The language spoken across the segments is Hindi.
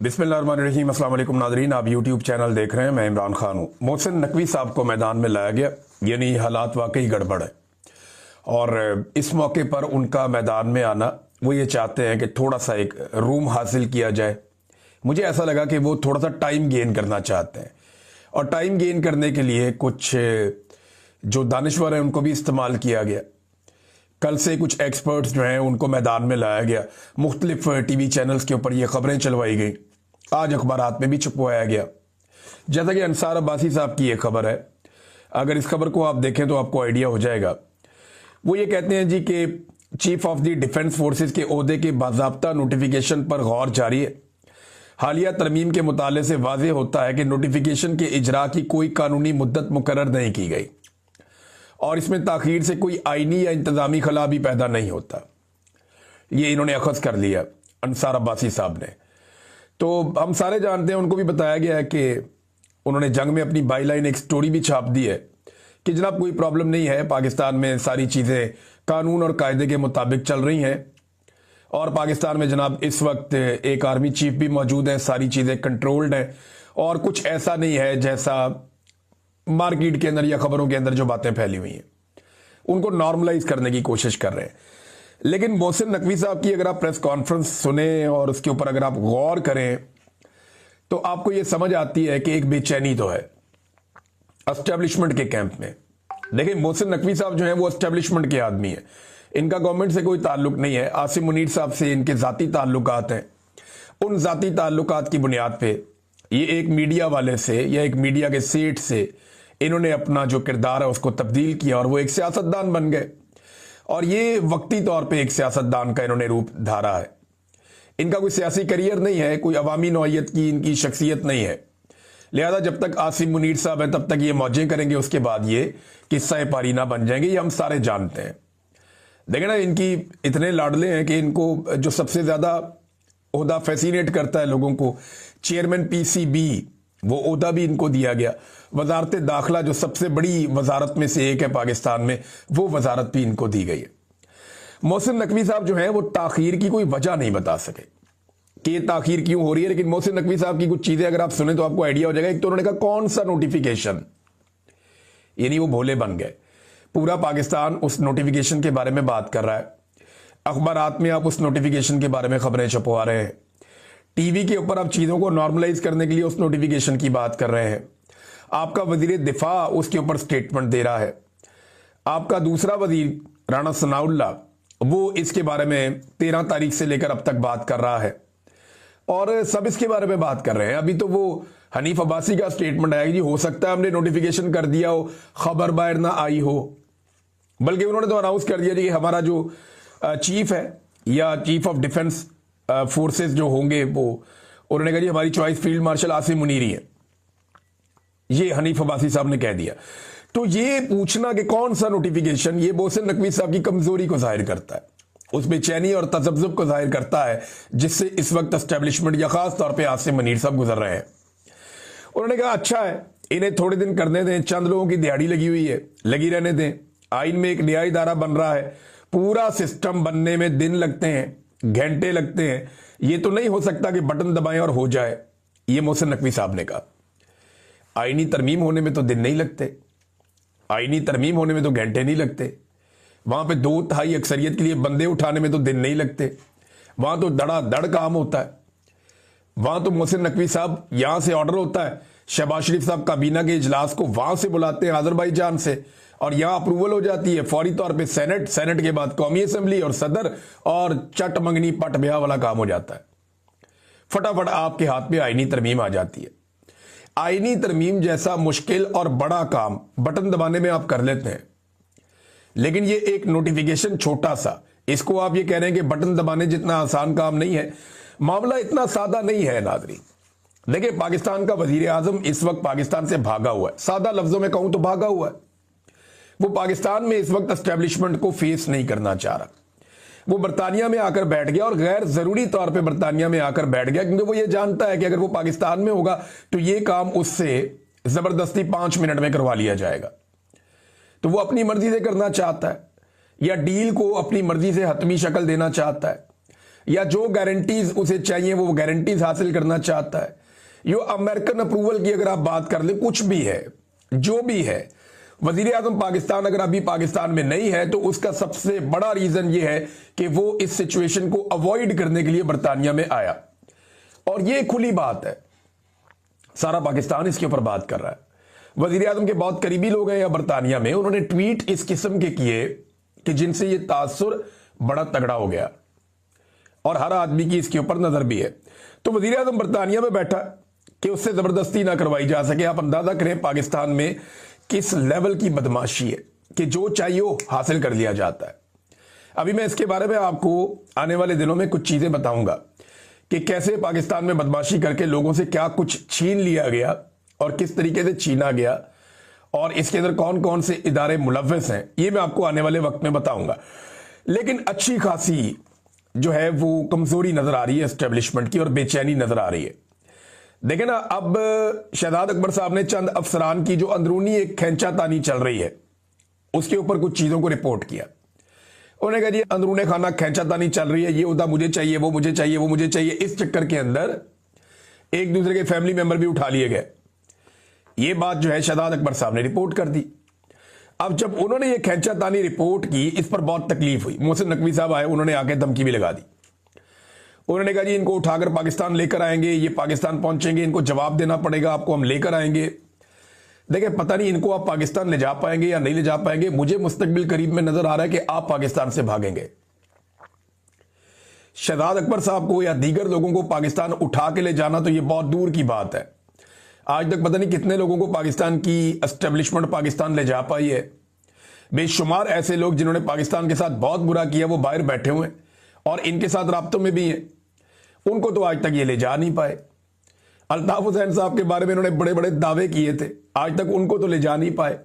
बिस्मिल्लाहिर्रहमानिर्रहीम। अस्सलाम वालेकुम नाज़रीन, आप यूट्यूब चैनल देख रहे हैं। मैं इमरान खान हूँ। मोहसिन नकवी साहब को मैदान में लाया गया, यानी हालात वाकई गड़बड़ है और इस मौके पर उनका मैदान में आना, वो ये चाहते हैं कि थोड़ा सा एक रूम हासिल किया जाए। मुझे ऐसा लगा कि वो थोड़ा सा टाइम गेन करना चाहते हैं और टाइम गेन करने के लिए कुछ जो दानिश्वर हैं उनको भी इस्तेमाल किया गया। कल से कुछ एक्सपर्ट्स जो हैं उनको मैदान में लाया गया, मुख्तलिफ टीवी चैनल्स के ऊपर ये खबरें चलवाई गई, आज अखबारात में भी छपवाया गया। जैसा कि अंसार अब्बासी साहब की ये खबर है, अगर इस खबर को आप देखें तो आपको आइडिया हो जाएगा। वो ये कहते हैं जी कि chief of the defence forces के ओहदे के बाज़ाब्ता नोटिफिकेशन पर गौर जारी है। हालिया तरमीम के मुताले से वाज़ेह होता है कि नोटिफिकेशन के इजरा की कोई कानूनी मुद्दत मुकर्रर नहीं की गई और इसमें ताखीर से कोई आईनी या इंतजामी खला भी पैदा नहीं होता। ये इन्होंने अखज़ कर लिया अंसार अब्बासी साहब ने। तो हम सारे जानते हैं, उनको भी बताया गया है कि उन्होंने जंग में अपनी बाई लाइन एक स्टोरी भी छाप दी है कि जनाब कोई प्रॉब्लम नहीं है, पाकिस्तान में सारी चीज़ें कानून और कायदे के मुताबिक चल रही हैं और पाकिस्तान में जनाब इस वक्त एक आर्मी चीफ भी मौजूद है, सारी चीज़ें कंट्रोल्ड हैं और कुछ ऐसा नहीं है जैसा मार्केट के अंदर या खबरों के अंदर जो बातें फैली हुई हैं, उनको नॉर्मलाइज करने की कोशिश कर रहे हैं। लेकिन मोहसिन नकवी साहब की अगर आप प्रेस कॉन्फ्रेंस सुने और उसके ऊपर अगर आप गौर करें तो आपको यह समझ आती है कि एक बेचैनी तो है एस्टेब्लिशमेंट के कैंप में। देखिए, मोहसिन नकवी साहब जो है वो एस्टेब्लिशमेंट के आदमी है, इनका गवर्नमेंट से कोई ताल्लुक नहीं है। आसिम मुनीर साहब से इनके ज़ाती ताल्लुकात हैं। उन ज़ाती ताल्लुकात की बुनियाद पे ये एक मीडिया वाले से या एक मीडिया के सेठ से इन्होंने अपना जो किरदार है उसको तब्दील किया और वो एक सियासतदान बन गए और ये वक्ती तौर पे एक सियासतदान का इन्होंने रूप धारा है। इनका कोई सियासी करियर नहीं है, कोई अवामी नौइयत की इनकी शख्सियत नहीं है। लिहाजा जब तक आसिम मुनीर साहब हैं तब तक ये मौजें करेंगे, उसके बाद ये किस्सा पारीना बन जाएंगे, ये हम सारे जानते हैं। देखें ना, इनकी इतने लाडले हैं कि इनको जो सबसे ज़्यादा ओहदा फैसिनेट करता है लोगों को, चेयरमैन पीसीबी, वो ओहदा भी इनको दिया गया। वजारत दाखिला जो सबसे बड़ी वजारत में से एक है पाकिस्तान में, वो वजारत भी इनको दी गई है। मोहसिन नकवी साहब जो है वो ताखीर की कोई वजह नहीं बता सके कि ये ताखीर क्यों हो रही है। लेकिन मोहसिन नकवी साहब की कुछ चीज़ें अगर आप सुने तो आपको आइडिया हो जाएगा। एक तो उन्होंने कहा कौन सा नोटिफिकेशन, यानी वो भोले बन गए। पूरा पाकिस्तान उस नोटिफिकेशन के बारे में बात कर रहा है, अखबारात में आप उस नोटिफिकेशन के बारे में खबरें छपवा रहे हैं, टीवी के ऊपर आप चीज़ों को नॉर्मलाइज करने के लिए उस नोटिफिकेशन की बात कर रहे हैं। आपका वजीर दिफा उसके ऊपर स्टेटमेंट दे रहा है, आपका दूसरा वजीर राणा सनाउल्लाह वो इसके बारे में 13 तारीख से लेकर अब तक बात कर रहा है और सब इसके बारे में बात कर रहे हैं। अभी तो वो हनीफ अब्बासी का स्टेटमेंट आया कि हो सकता है हमने नोटिफिकेशन कर दिया हो, खबर बाहर ना आई हो, बल्कि उन्होंने तो अनाउंस कर दिया कि हमारा जो चीफ है या चीफ ऑफ डिफेंस फोर्सेस जो होंगे वो, उन्होंने कहा जी हमारी चॉइस फील्ड मार्शल आसिम मुनीरी है। ये हनीफ अब्बासी साहब ने कह दिया। तो ये पूछना कि कौन सा नोटिफिकेशन, ये मोहसिन नकवी साहब की कमजोरी को जाहिर करता है, उस बेचैनी और तजब्जुब को जाहिर करता है जिससे इस वक्त एस्टेब्लिशमेंट या खास तौर पे आसिम मुनीर साहब गुजर रहे हैं। उन्होंने कहा अच्छा है, इन्हें थोड़े दिन करने दें, चंद लोगों की दिहाड़ी लगी हुई है, लगी रहने दें। आइन में एक नया इदारा बन रहा है, पूरा सिस्टम बनने में दिन लगते हैं, घंटे लगते हैं। ये तो नहीं हो सकता कि बटन दबाएं और हो जाए। ये मोहसिन नकवी साहब ने कहा आईनी तरमीम होने में तो दिन नहीं लगते, आईनी तरमीम होने में तो घंटे नहीं लगते, वहां पे 2/3 अक्सरियत के लिए बंदे उठाने में तो दिन नहीं लगते, वहां तो धड़ाधड़ काम होता है। वहां तो मोहसिन नकवी साहब यहां से ऑर्डर होता है, शहबाज शरीफ साहब काबीना के इजलास को वहां से बुलाते हैं आजरबाईजान से और यहां अप्रूवल हो जाती है फौरी तौर पे सेनेट, सेनेट के बाद कौमी असम्बली और सदर, और चट मंगनी पट ब्याह वाला काम हो जाता है। फटाफट आपके हाथ में आईनी तरमीम आ जाती है। आईनी तरमीम जैसा मुश्किल और बड़ा काम बटन दबाने में आप कर लेते हैं, लेकिन ये एक नोटिफिकेशन छोटा सा, इसको आप ये कह रहे हैं कि बटन दबाने जितना आसान काम नहीं है। मामला इतना सादा नहीं है नाज़रीन। देखिए, पाकिस्तान का वजीर आजम इस वक्त पाकिस्तान से भागा हुआ है, सादा लफ्जों में कहूं तो भागा हुआ है। वो पाकिस्तान में इस वक्त एस्टेब्लिशमेंट को फेस नहीं करना चाह रहा। वो बरतानिया में आकर बैठ गया और गैर जरूरी तौर पे बरतानिया में आकर बैठ गया, क्योंकि वो ये जानता है कि अगर वो पाकिस्तान में होगा तो ये काम उससे जबरदस्ती 5 मिनट में करवा लिया जाएगा। तो वो अपनी मर्जी से करना चाहता है या डील को अपनी मर्जी से हतमी शक्ल देना चाहता है। या जो गारंटीज उसे चाहिए वो गारंटीज हासिल करना चाहता है। यो अमेरिकन अप्रूवल की अगर आप बात कर ले, कुछ भी है, जो भी है, वजीर आजम पाकिस्तान अगर अभी पाकिस्तान में नहीं है तो उसका सबसे बड़ा रीजन ये है कि वो इस सिचुएशन को अवॉइड करने के लिए बरतानिया में आया। और ये खुली बात है, सारा पाकिस्तान इसके ऊपर बात कर रहा है। वजीर आजम के बहुत करीबी लोग हैं या बरतानिया में, उन्होंने ट्वीट इस किस्म के किए कि जिनसे ये तासुर बड़ा तगड़ा हो गया और हर आदमी की इसके ऊपर नजर भी है। तो वजीर आजम बरतानिया में बैठा कि उससे जबरदस्ती ना करवाई जा सके। आप अंदाजा करें पाकिस्तान में किस लेवल की बदमाशी है कि जो चाहिए वो हासिल कर लिया जाता है। अभी मैं इसके बारे में आपको आने वाले दिनों में कुछ चीजें बताऊंगा कि कैसे पाकिस्तान में बदमाशी करके लोगों से क्या कुछ छीन लिया गया और किस तरीके से छीना गया और इसके अंदर कौन कौन से इदारे मुलव्वस हैं, ये मैं आपको आने वाले वक्त में बताऊंगा। लेकिन अच्छी खासी जो है वो कमजोरी नजर आ रही है एस्टेब्लिशमेंट की और बेचैनी नजर आ रही है। देखें ना, अब शहजाद अकबर साहब ने चंद अफसरान की जो अंदरूनी एक खैंचातानी चल रही है उसके ऊपर कुछ चीजों को रिपोर्ट किया। उन्होंने कहा जी अंदरूनी खाना खैंचातानी चल रही है, ये उदा मुझे चाहिए, वो मुझे चाहिए, वो मुझे चाहिए। इस चक्कर के अंदर एक दूसरे के फैमिली मेंबर भी उठा लिए गए। ये बात जो है शहजाद अकबर साहब ने रिपोर्ट कर दी। अब जब उन्होंने ये खैंचातानी रिपोर्ट की, इस पर बहुत तकलीफ हुई। मोहसिन नकवी साहब आए, उन्होंने आके धमकी भी लगा दी। उन्होंने कहा जी इनको उठाकर पाकिस्तान लेकर आएंगे, ये पाकिस्तान पहुंचेंगे, इनको जवाब देना पड़ेगा, आपको हम लेकर आएंगे। देखिए पता नहीं इनको आप पाकिस्तान ले जा पाएंगे या नहीं ले जा पाएंगे। मुझे मुस्तकबिल करीब में नजर आ रहा है कि आप पाकिस्तान से भागेंगे। शहजाद अकबर साहब को या दीगर लोगों को पाकिस्तान उठा के ले जाना तो ये बहुत दूर की बात है। आज तक पता नहीं कितने लोगों को पाकिस्तान की एस्टेब्लिशमेंट पाकिस्तान ले जा पाई है। बेशुमार ऐसे लोग जिन्होंने पाकिस्तान के साथ बहुत बुरा किया वो बाहर बैठे हुए हैं और इनके साथ राब्तों में भी हैं, उनको तो आज तक ये ले जा नहीं पाए। अल्ताफ हुसैन साहब के बारे में इन्होंने बड़े बड़े दावे किए थे, आज तक उनको तो ले जा नहीं पाए।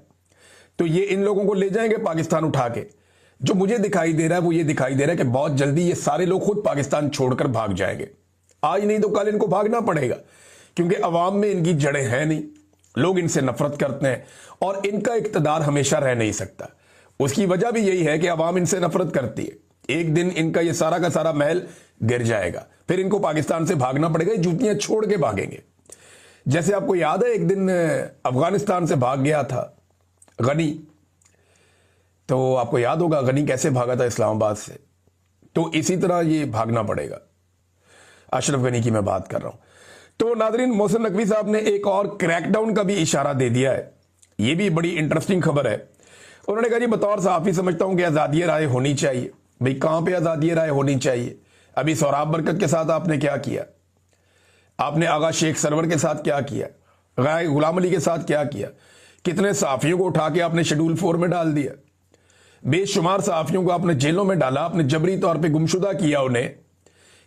तो ये इन लोगों को ले जाएंगे पाकिस्तान उठा के। जो मुझे दिखाई दे रहा है वो ये दिखाई दे रहा है कि बहुत जल्दी ये सारे लोग खुद पाकिस्तान छोड़कर भाग जाएंगे। आज नहीं तो कल इनको भागना पड़ेगा, क्योंकि अवाम में इनकी जड़ें हैं नहीं, लोग इनसे नफरत करते हैं और इनका इक्तदार हमेशा रह नहीं सकता। उसकी वजह भी यही है कि अवाम इनसे नफरत करती है। एक दिन इनका ये सारा का सारा महल गिर जाएगा, फिर इनको पाकिस्तान से भागना पड़ेगा, जूतियां छोड़ के भागेंगे। जैसे आपको याद है एक दिन अफगानिस्तान से भाग गया था गनी, तो आपको याद होगा गनी कैसे भागा था इस्लामाबाद से। तो इसी तरह ये भागना पड़ेगा। अशरफ गनी की मैं बात कर रहा हूं। तो नाजरीन, मोहसिन नकवी साहब ने एक और क्रैकडाउन का भी इशारा दे दिया है। ये भी बड़ी इंटरेस्टिंग खबर है। उन्होंने कहा जी बतौर सहाफी समझता हूं कि आजादी राय होनी चाहिए। भाई कहां पे आजादी राय होनी चाहिए? अभी सोहराब बरकत के साथ आपने क्या किया? आपने आगा शेख सरवर के साथ क्या किया? गाय गुलाम अली के साथ क्या किया? कितने सहाफियों को उठा के आपने शेड्यूल 4 में डाल दिया। बेशुमार सहाफियों को आपने जेलों में डाला, आपने जबरी तौर पे गुमशुदा किया। उन्हें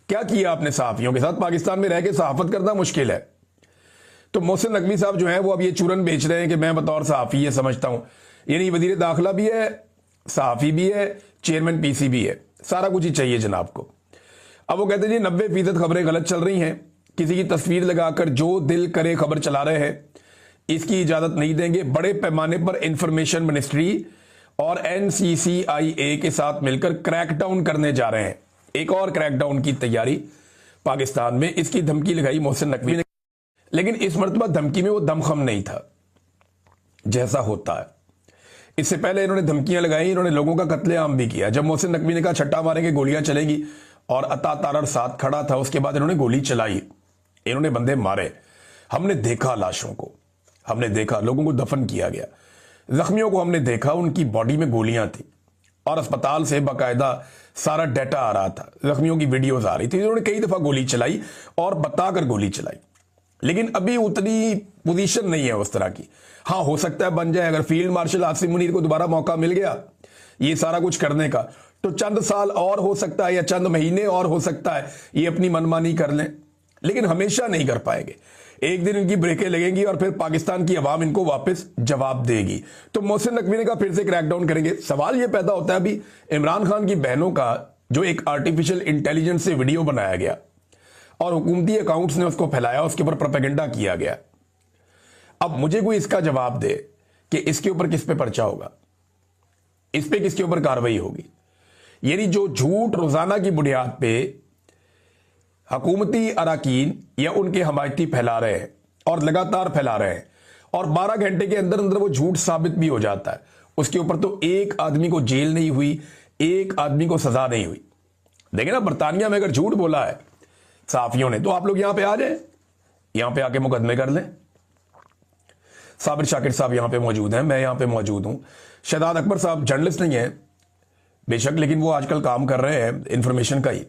क्या किया आपने सहाफियों के साथ? पाकिस्तान में रह के सहाफत करना मुश्किल है। तो मोहसिन नकवी साहब जो है वो अब ये चूरन बेच रहे हैं कि मैं बतौर सहाफी ये समझता हूं। यानी वजीर दाखिला भी है, सहाफी भी है, चेयरमैन पीसी भी है, सारा कुछ ही चाहिए जनाब को। अब वो कहते हैं जी 90% खबरें गलत चल रही हैं, किसी की तस्वीर लगाकर जो दिल करे खबर चला रहे हैं, इसकी इजाजत नहीं देंगे। बड़े पैमाने पर इंफॉर्मेशन मिनिस्ट्री और NCCIA के साथ मिलकर क्रैकडाउन करने जा रहे हैं। एक और क्रैकडाउन की तैयारी पाकिस्तान में, इसकी धमकी लगाई मोहसिन नकवी ने। लेकिन इस मरतबा धमकी में वो दमखम नहीं था जैसा होता है। इससे पहले इन्होंने धमकियां लगाई, इन्होंने लोगों का कत्लेआम भी किया। जब मोहसिन नकवी ने कहा छट्टा मारेंगे, गोलियां चलेंगी, और अता तारर साथ खड़ा था, उसके बाद इन्होंने गोली चलाई, इन्होंने बंदे मारे। हमने देखा लाशों को, हमने देखा लोगों को दफन किया गया, जख्मियों को हमने देखा, उनकी बॉडी में गोलियां थी और अस्पताल से बाकायदा सारा डाटा आ रहा था, जख्मियों की वीडियोस आ रही थी। इन्होंने कई दफा गोली चलाई और बताकर गोली चलाई। लेकिन अभी उतनी पोजीशन नहीं है उस तरह की। हाँ, हो सकता है बन जाए, अगर फील्ड मार्शल आसिम मुनीर को दोबारा मौका मिल गया ये सारा कुछ करने का, तो चंद साल और हो सकता है या चंद महीने और हो सकता है ये अपनी मनमानी कर लें, लेकिन हमेशा नहीं कर पाएंगे। एक दिन इनकी ब्रेकें लगेंगी और फिर पाकिस्तान की आवाम इनको वापस जवाब देगी। तो मोहसिन नकवी ने कहा फिर से क्रैकडाउन करेंगे। सवाल यह पैदा होता है, अभी इमरान खान की बहनों का जो एक आर्टिफिशियल इंटेलिजेंस से वीडियो बनाया गया और हुकूमती अकाउंट्स ने उसको फैलाया, उसके ऊपर प्रोपेगेंडा किया गया। अब मुझे कोई इसका जवाब दे कि इसके ऊपर किस पे पर्चा होगा, इस पे किसके ऊपर कार्रवाई होगी। यानी जो झूठ रोजाना की बुनियाद पे हुकूमती अरकान या उनके हमायती फैला रहे हैं और लगातार फैला रहे हैं, और 12 घंटे के अंदर अंदर वो झूठ साबित भी हो जाता है। उसके ऊपर तो एक आदमी को जेल नहीं हुई, एक आदमी को सजा नहीं हुई। देखें ना, बरतानिया में अगर झूठ बोला है सहाफियों ने, तो आप लोग यहां पे आ जाए, यहां पे आके मुकदमे कर लें। साबिर शाकिर साहब यहां पे मौजूद हैं, मैं यहां पे मौजूद हूं। शहजाद अकबर साहब जर्नलिस्ट नहीं है बेशक, लेकिन वो आजकल काम कर रहे हैं इंफॉर्मेशन का ही,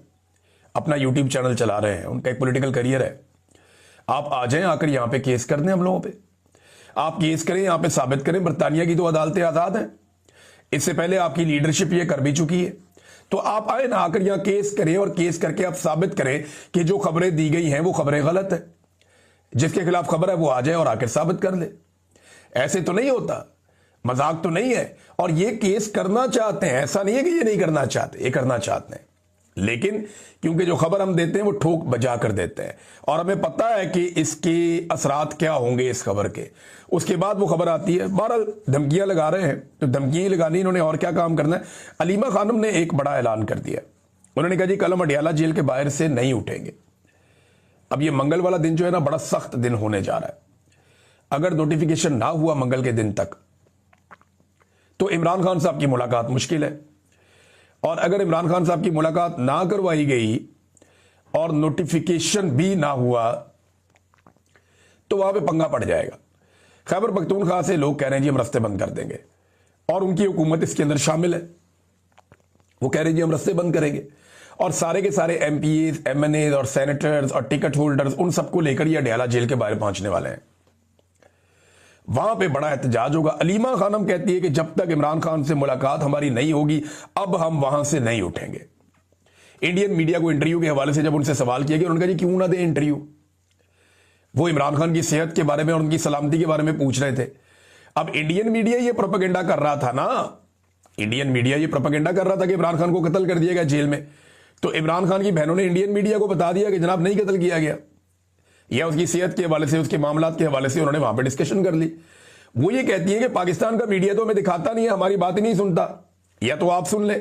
अपना यूट्यूब चैनल चला रहे हैं, उनका एक पॉलिटिकल करियर है। आप आ जाएं, आकर यहां पे केस कर दें हम लोगों पे। आप केस करें, यहां पे साबित करें, बरतानिया की तो अदालतें आजाद हैं, इससे पहले आपकी लीडरशिप ये कर भी चुकी है। तो आप आए ना, आकर यहां केस करें और केस करके आप साबित करें कि जो खबरें दी गई हैं वो खबरें गलत है। जिसके खिलाफ खबर है वो आ जाए और आकर साबित कर ले। ऐसे तो नहीं होता, मजाक तो नहीं है। और ये केस करना चाहते हैं, ऐसा नहीं है कि ये नहीं करना चाहते, ये करना चाहते हैं, लेकिन क्योंकि जो खबर हम देते हैं वो ठोक बजा कर देते हैं, और हमें पता है कि इसके असरात क्या होंगे इस खबर के। उसके बाद वो खबर आती है। बहरहाल धमकियां लगा रहे हैं, तो धमकियां लगानी, इन्होंने और क्या काम करना है। अलीमा खानम ने एक बड़ा ऐलान कर दिया, उन्होंने कहा जी कल हम अडियाला जेल के बाहर से नहीं उठेंगे। अब ये मंगल वाला दिन जो है ना, बड़ा सख्त दिन होने जा रहा है। अगर नोटिफिकेशन ना हुआ मंगल के दिन तक, तो इमरान खान साहब की मुलाकात मुश्किल है। और अगर इमरान खान साहब की मुलाकात ना करवाई गई और नोटिफिकेशन भी ना हुआ, तो वहां पे पंगा पड़ जाएगा। खैबर पख्तूनख्वा से लोग कह रहे हैं जी हम रास्ते बंद कर देंगे, और उनकी हुकूमत इसके अंदर शामिल है। वो कह रहे हैं जी हम रास्ते बंद करेंगे, और सारे के सारे एमपीएस, एमएनए और सेनेटर्स और टिकट होल्डर्स, उन सबको लेकर ये अडियाला जेल के बाहर पहुंचने वाले हैं। वहां पे बड़ा एहतजाज होगा। अलीमा खानम कहती है कि जब तक इमरान खान से मुलाकात हमारी नहीं होगी, अब हम वहां से नहीं उठेंगे। इंडियन मीडिया को इंटरव्यू के हवाले से जब उनसे सवाल किया गया, उन्होंने कहा जी क्यों ना दे इंटरव्यू। वो इमरान खान की सेहत के बारे में और उनकी सलामती के बारे में पूछ रहे थे। अब इंडियन मीडिया ये प्रोपेगेंडा कर रहा था ना, इंडियन मीडिया ये प्रोपेगेंडा कर रहा था कि इमरान खान को कत्ल कर दिया गया जेल में। तो इमरान खान की बहनों ने इंडियन मीडिया को बता दिया कि जनाब नहीं कत्ल किया गया, या उसकी सेहत के हवाले से, उसके मामलात के हवाले से उन्होंने वहां पे डिस्कशन कर ली। वो ये कहती है कि पाकिस्तान का मीडिया तो हमें दिखाता नहीं है, हमारी बात ही नहीं सुनता, या तो आप सुन ले।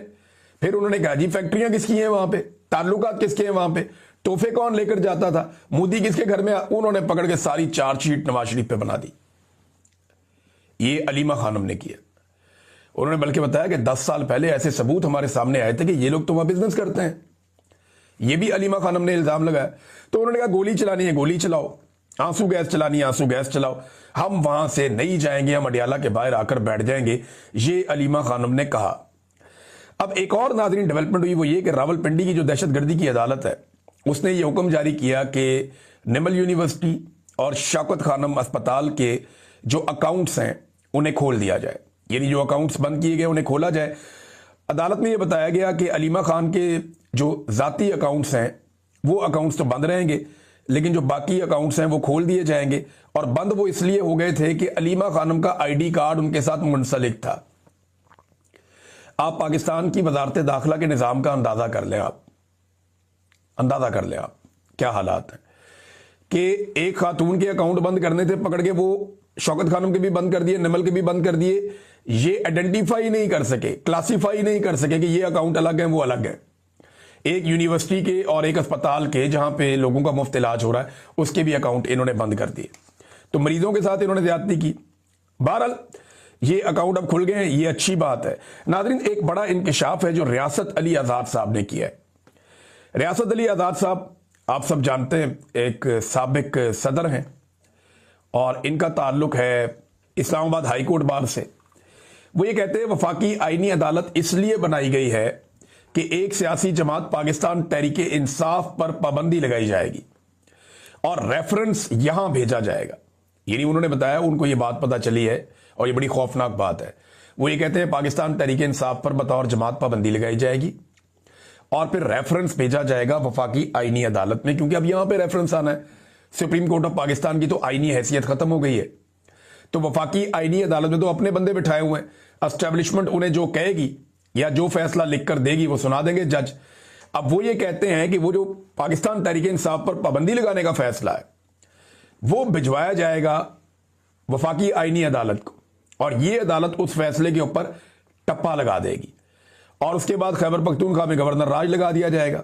फिर उन्होंने कहा जी फैक्ट्रियां किसकी हैं वहां पे, ताल्लुकात किसके हैं वहां पे, तोहफे कौन लेकर जाता था, मोदी किसके घर में। उन्होंने पकड़ के सारी चार्जशीट नवाज शरीफ पे बना दी। ये अलीमा खानम ने किया। उन्होंने बल्कि बताया कि 10 साल पहले ऐसे सबूत हमारे सामने आए थे कि ये लोग तो वहां बिजनेस करते हैं। ये भी अलीमा खानम ने इल्जाम लगाया। तो उन्होंने कहा गोली चलानी है गोली चलाओ, आंसू गैस चलानी है आंसू गैस चलाओ, हम वहां से नहीं जाएंगे, हम अडियाला के बाहर आकर बैठ जाएंगे, ये अलीमा खानम ने कहा। अब एक और नाज़रीन डेवलपमेंट हुई, वो ये कि रावलपिंडी की जो दहशतगर्दी की अदालत है, उसने ये हुक्म जारी किया कि निमल यूनिवर्सिटी और शौकत खानम अस्पताल के जो अकाउंट्स हैं उन्हें खोल दिया जाए, यानी जो अकाउंट्स बंद किए गए उन्हें खोला जाए। अदालत में यह बताया गया कि अलीमा खान के जो जाती अकाउंट्स हैं वो अकाउंट्स तो बंद रहेंगे, लेकिन जो बाकी अकाउंट्स हैं वो खोल दिए जाएंगे। और बंद वो इसलिए हो गए थे कि अलीमा खानम का आईडी कार्ड उनके साथ मुंसलिक था। आप पाकिस्तान की वजारत दाखिला के निज़ाम का अंदाजा कर लें, आप अंदाजा कर लें आप क्या हालात हैं कि एक खातून के अकाउंट बंद करने थे, पकड़ के वो शौकत खानम के भी बंद कर दिए, निमल के भी बंद कर दिए। ये आइडेंटिफाई नहीं कर सके, क्लासिफाई नहीं कर सके कि ये अकाउंट अलग है वो अलग है। एक यूनिवर्सिटी के और एक अस्पताल के जहां पे लोगों का मुफ्त इलाज हो रहा है, उसके भी अकाउंट इन्होंने बंद कर दिए। तो मरीजों के साथ इन्होंने ज्यादती की। बहरहाल ये अकाउंट अब खुल गए हैं, ये अच्छी बात है। नाज़रीन, एक बड़ा इंकशाफ है जो रियासत अली आज़ाद साहब ने किया है। रियासत अली आज़ाद साहब आप सब जानते हैं, एक साबिक सदर हैं और इनका ताल्लुक है इस्लामाबाद हाई कोर्ट बार से। वो ये कहते हैं वफाकी आईनी अदालत इसलिए बनाई गई है कि एक सियासी जमात पाकिस्तान तहरीक इंसाफ पर पाबंदी लगाई जाएगी और रेफरेंस यहां भेजा जाएगा। यानी उन्होंने बताया, उनको ये बात पता चली है और ये बड़ी खौफनाक बात है। वो ये कहते हैं पाकिस्तान तहरीक इंसाफ पर बतौर जमात पाबंदी लगाई जाएगी और फिर रेफरेंस भेजा जाएगा वफाकी आईनी अदालत में, क्योंकि अब यहां पे रेफरेंस आना है। सुप्रीम कोर्ट ऑफ पाकिस्तान की तो आईनी हैसियत खत्म हो गई है, तो वफाकी आईनी अदालत में तो अपने बंदे बिठाए हुए हैं। एस्टेब्लिशमेंट उन्हें जो कहेगी या जो फैसला लिखकर देगी वो सुना देंगे जज। अब वो ये कहते हैं कि वो जो पाकिस्तान तहरीक इंसाफ पर पाबंदी लगाने का फैसला है वो भिजवाया जाएगा वफाकी आईनी अदालत को, और ये अदालत उस फैसले के ऊपर टप्पा लगा देगी और उसके बाद खैबर पख्तूनख्वा में गवर्नर राज लगा दिया जाएगा